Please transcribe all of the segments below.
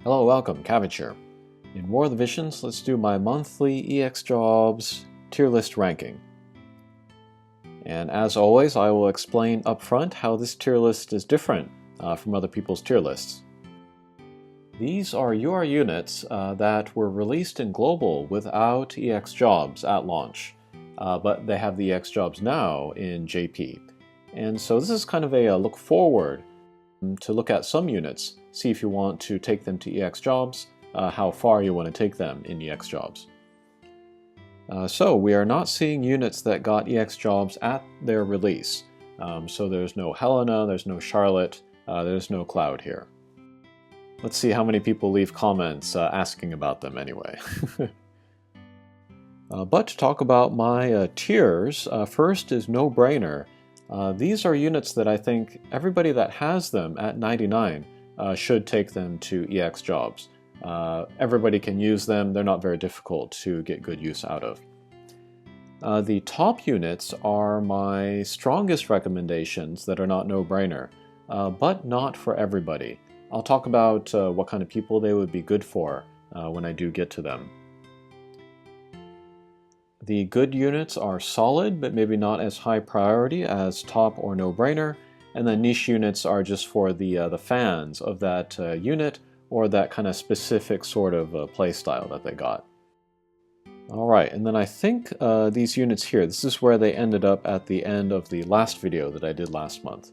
Hello, welcome, Cabbage here. In War of the Visions, let's do my monthly EX Jobs tier list ranking. And as always, I will explain up front how this tier list is different from other people's tier lists. These are UR units that were released in Global without EX Jobs at launch, but they have the EX Jobs now in JP. And so this is kind of a look forward to look at some units, see if you want to take them to EX Jobs, how far you want to take them in EX Jobs. So we are not seeing units that got EX Jobs at their release. So there's no Helena, there's no Charlotte, there's no Cloud here. Let's see how many people leave comments asking about them anyway. But to talk about my tiers, first is No Brainer. These are units that I think everybody that has them at 99 should take them to EX Jobs. Everybody can use them, they're not very difficult to get good use out of. The top units are my strongest recommendations that are not no-brainer, but not for everybody. I'll talk about what kind of people they would be good for when I do get to them. The good units are solid, but maybe not as high priority as top or no-brainer, and the niche units are just for the fans of that unit or that kind of specific sort of playstyle that they got. Alright, and then I think these units here, this is where they ended up at the end of the last video that I did last month.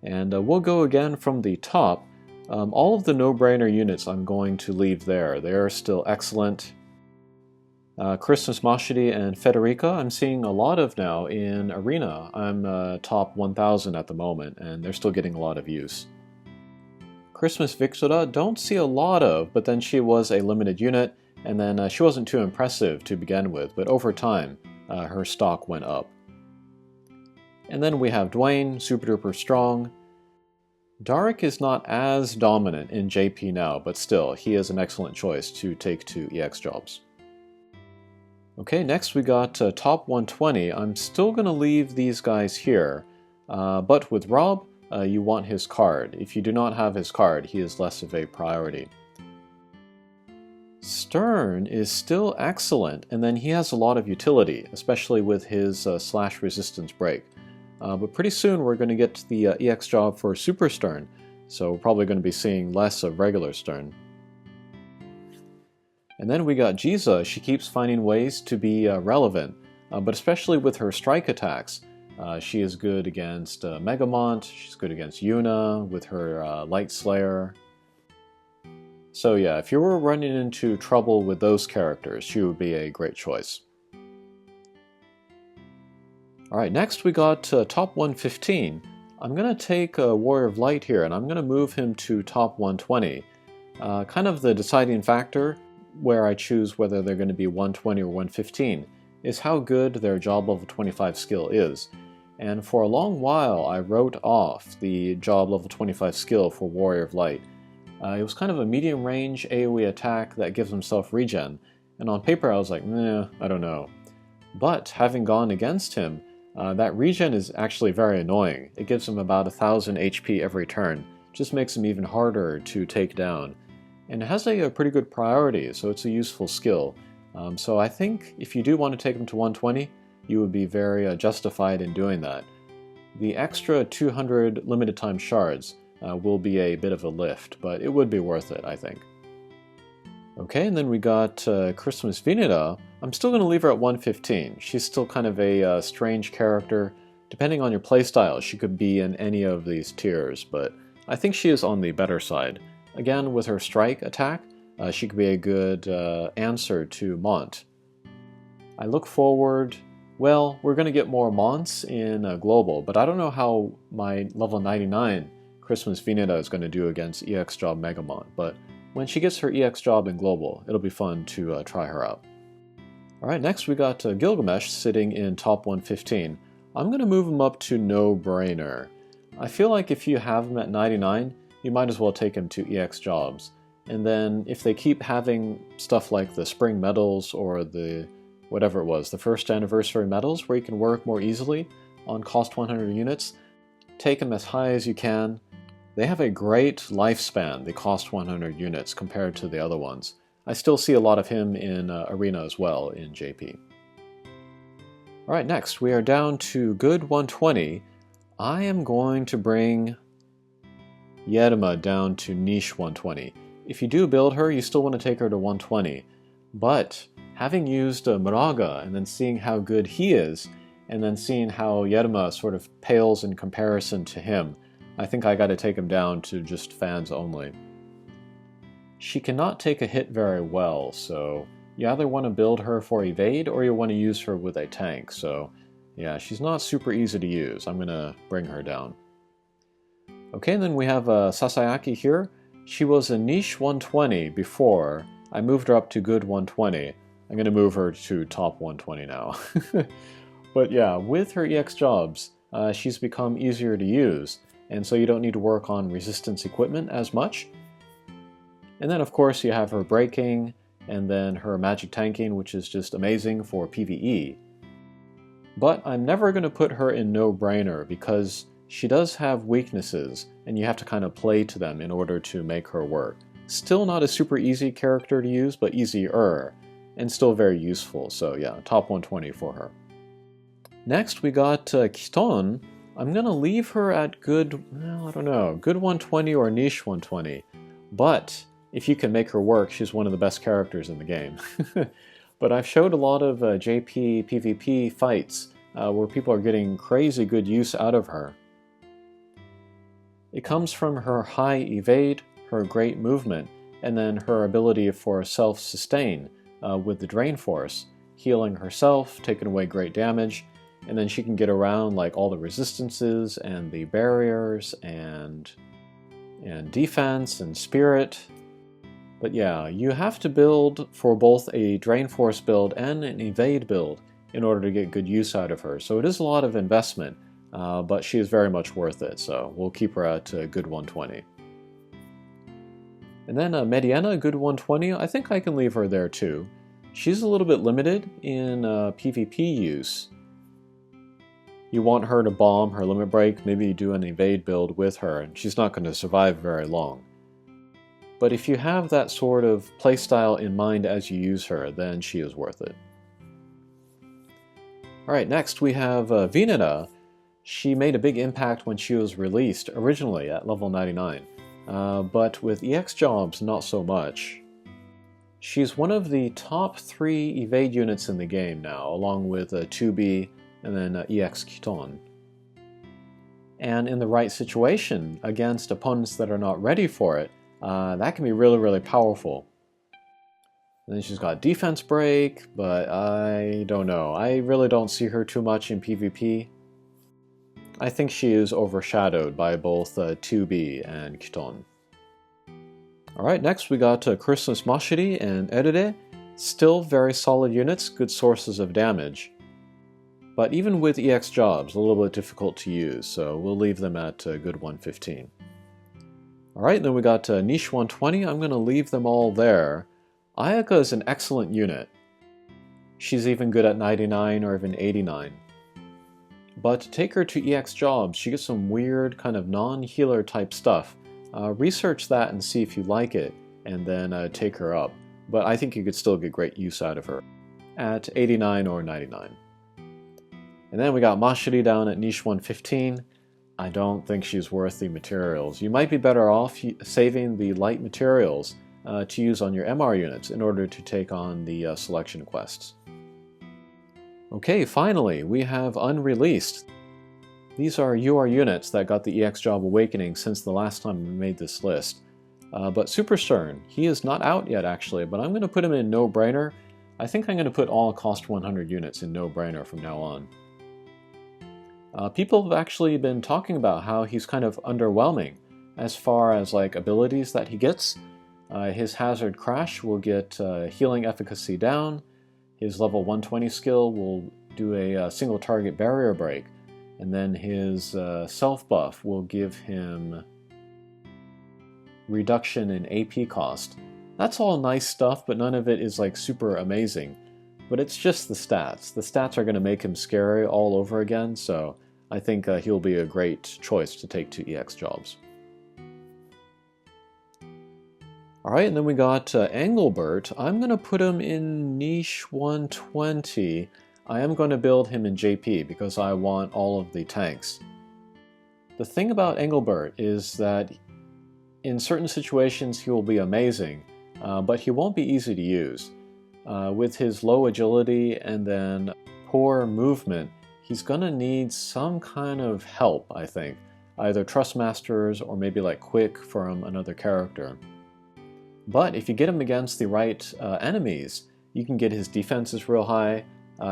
And we'll go again from the top. All of the no-brainer units I'm going to leave there. They're still excellent. Christmas Mashidi and Federica I'm seeing a lot of now in Arena. I'm top 1000 at the moment, and they're still getting a lot of use. Christmas Victoria don't see a lot of, but then she was a limited unit, and then she wasn't too impressive to begin with, but over time her stock went up. And then we have Dwayne, super duper strong. Darek is not as dominant in JP now, but still, he is an excellent choice to take to EX Jobs. Okay, next we got top 120. I'm still going to leave these guys here, but with Rob, you want his card. If you do not have his card, he is less of a priority. Stern is still excellent, and then he has a lot of utility, especially with his slash resistance break. But pretty soon we're going to get to the EX job for Super Stern, so we're probably going to be seeing less of regular Stern. And then we got Jiza. She keeps finding ways to be relevant, but especially with her strike attacks. She is good against Megamont, she's good against Yuna with her Light Slayer. So yeah, if you were running into trouble with those characters, she would be a great choice. Alright, next we got top 115. I'm going to take Warrior of Light here, and I'm going to move him to top 120. Kind of the deciding factor where I choose whether they're going to be 120 or 115 is how good their job level 25 skill is. And for a long while I wrote off the job level 25 skill for Warrior of Light. It was kind of a medium range AoE attack that gives himself regen, and on paper I was like, nah, I don't know. But having gone against him, that regen is actually very annoying. It gives him about 1000 HP every turn, just makes him even harder to take down. And it has a pretty good priority, so it's a useful skill. So I think if you do want to take him to 120, you would be very justified in doing that. The extra 200 limited time shards will be a bit of a lift, but it would be worth it, I think. Okay, and then we got Christmas Vinita. I'm still going to leave her at 115. She's still kind of a strange character. Depending on your playstyle, she could be in any of these tiers, but I think she is on the better side. Again, with her strike attack, she could be a good answer to Mont. I look forward, well, we're going to get more Monts in Global, but I don't know how my level 99 Christmas Vinita is going to do against EX Job Megamont, but when she gets her EX Job in Global, it'll be fun to try her out. Alright, next we got Gilgamesh sitting in top 115. I'm going to move him up to No Brainer. I feel like if you have him at 99, you might as well take him to EX Jobs. And then if they keep having stuff like the Spring Medals or the whatever it was, the first anniversary medals where you can work more easily on cost 100 units, take them as high as you can. They have a great lifespan. They cost 100 units compared to the other ones. I still see a lot of him in Arena as well in JP. Alright, next we are down to good 120. I am going to bring Yerma down to niche 120. If you do build her, you still want to take her to 120. But having used Moraga and then seeing how good he is, and then seeing how Yerma sort of pales in comparison to him, I think I gotta take him down to just fans only. She cannot take a hit very well, so you either want to build her for evade or you want to use her with a tank, so yeah, she's not super easy to use. I'm gonna bring her down. Okay, and then we have Sasayaki here. She was a niche 120 before. I moved her up to good 120. I'm gonna move her to top 120 now. But yeah, with her EX jobs, she's become easier to use, and so you don't need to work on resistance equipment as much. And then of course you have her braking, and then her magic tanking, which is just amazing for PvE. But I'm never going to put her in no-brainer because she does have weaknesses, and you have to kind of play to them in order to make her work. Still not a super easy character to use, but easier, and still very useful, so yeah, top 120 for her. Next we got Kiton. I'm going to leave her at good, well, I don't know, good 120 or niche 120, but if you can make her work, she's one of the best characters in the game. But I've showed a lot of JP PvP fights where people are getting crazy good use out of her. It comes from her high evade, her great movement, and then her ability for self-sustain with the Drain Force, healing herself, taking away great damage, and then she can get around like all the resistances and the barriers and defense and spirit. But yeah, you have to build for both a Drain Force build and an Evade build in order to get good use out of her. So it is a lot of investment, but she is very much worth it, so we'll keep her at good 120. And then Mediana, good 120, I think I can leave her there too. She's a little bit limited in PvP use. You want her to bomb her limit break, maybe you do an Evade build with her, and she's not going to survive very long. But if you have that sort of playstyle in mind as you use her, then she is worth it. Alright, next we have Veneta. She made a big impact when she was released, originally at level 99. But with EX jobs, not so much. She's one of the top 3 evade units in the game now, along with 2B and then EX Kiton. And in the right situation, against opponents that are not ready for it, that can be really, really powerful. And then she's got defense break, but I don't know. I really don't see her too much in PvP. I think she is overshadowed by both 2B and Kiton. Alright, next we got Christmas Mashiri and Erure. Still very solid units, good sources of damage. But even with EX jobs, a little bit difficult to use, so we'll leave them at good 115. Alright, then we got niche 120. I'm going to leave them all there. Ayaka is an excellent unit. She's even good at 99 or even 89. But to take her to EX jobs, she gets some weird kind of non-healer type stuff. Research that and see if you like it, and then take her up. But I think you could still get great use out of her at 89 or 99. And then we got Mashiri down at niche 115. I don't think she's worth the materials. You might be better off saving the light materials to use on your MR units in order to take on the selection quests. Okay, finally, we have Unreleased. These are UR units that got the EX Job Awakening since the last time we made this list. But Super Stern, he is not out yet actually, but I'm going to put him in No Brainer. I think I'm going to put all cost 100 units in No Brainer from now on. People have actually been talking about how he's kind of underwhelming as far as like abilities that he gets. His Hazard Crash will get healing efficacy down. His level 120 skill will do a single target barrier break. And then his self buff will give him reduction in AP cost. That's all nice stuff, but none of it is like super amazing. But it's just the stats. The stats are going to make him scary all over again, so I think he'll be a great choice to take to EX jobs. Alright, and then we got Engelbert. I'm going to put him in niche 120. I am going to build him in JP because I want all of the tanks. The thing about Engelbert is that in certain situations he will be amazing, but he won't be easy to use. With his low agility and then poor movement, he's going to need some kind of help, I think. Either Trustmasters or maybe like Quick from another character. But if you get him against the right enemies, you can get his defenses real high.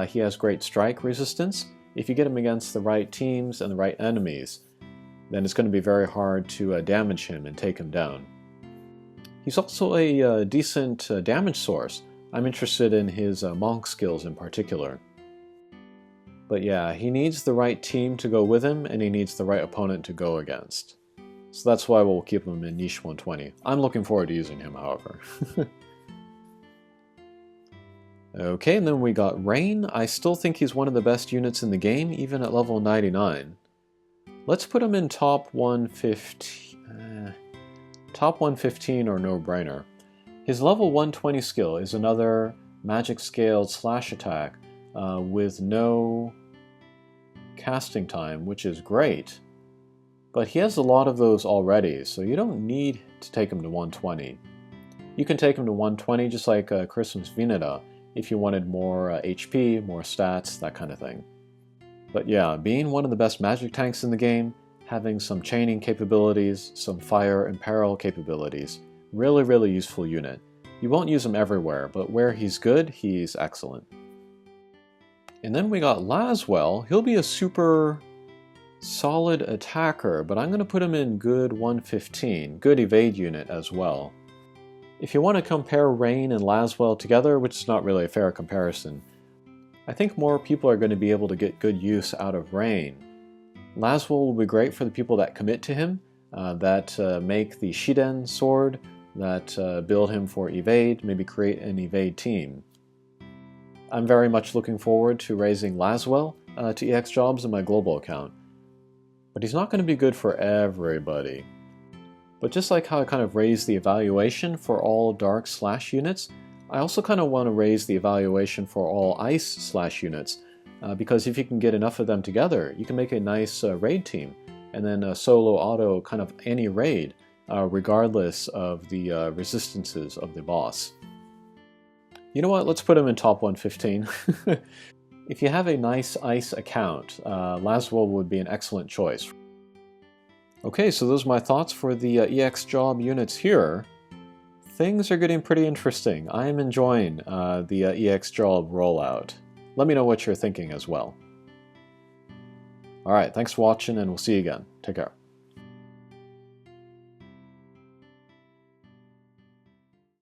He has great strike resistance. If you get him against the right teams and the right enemies, then it's going to be very hard to damage him and take him down. He's also a decent damage source. I'm interested in his monk skills in particular. But yeah, he needs the right team to go with him, and he needs the right opponent to go against. So that's why we'll keep him in niche 120. I'm looking forward to using him, however. Okay, and then we got Rain. I still think he's one of the best units in the game, even at level 99. Let's put him in top 115. Top 115 or no-brainer. His level 120 skill is another magic scaled slash attack with no casting time, which is great. But he has a lot of those already, so you don't need to take him to 120. You can take him to 120 just like Christmas Vineta if you wanted more HP, more stats, that kind of thing. But yeah, being one of the best magic tanks in the game, having some chaining capabilities, some fire and peril capabilities, really useful unit. You won't use him everywhere, but where he's good, he's excellent. And then we got Laswell. He'll be a super solid attacker, but I'm going to put him in good 115, good evade unit as well. If you want to compare Rain and Laswell together, which is not really a fair comparison, I think more people are going to be able to get good use out of Rain. Laswell will be great for the people that commit to him, that make the Shiden sword, that build him for evade, maybe create an evade team. I'm very much looking forward to raising Laswell to EX jobs in my global account. But he's not going to be good for everybody. But just like how I kind of raised the evaluation for all dark slash units, I also kind of want to raise the evaluation for all ice slash units, because if you can get enough of them together, you can make a nice raid team, and then solo auto kind of any raid, regardless of the resistances of the boss. You know what, let's put him in top 115. If you have a nice ice account, Laswell would be an excellent choice. Okay, so those are my thoughts for the EX job units here. Things are getting pretty interesting. I am enjoying the EX job rollout. Let me know what you're thinking as well. Alright, thanks for watching and we'll see you again. Take care.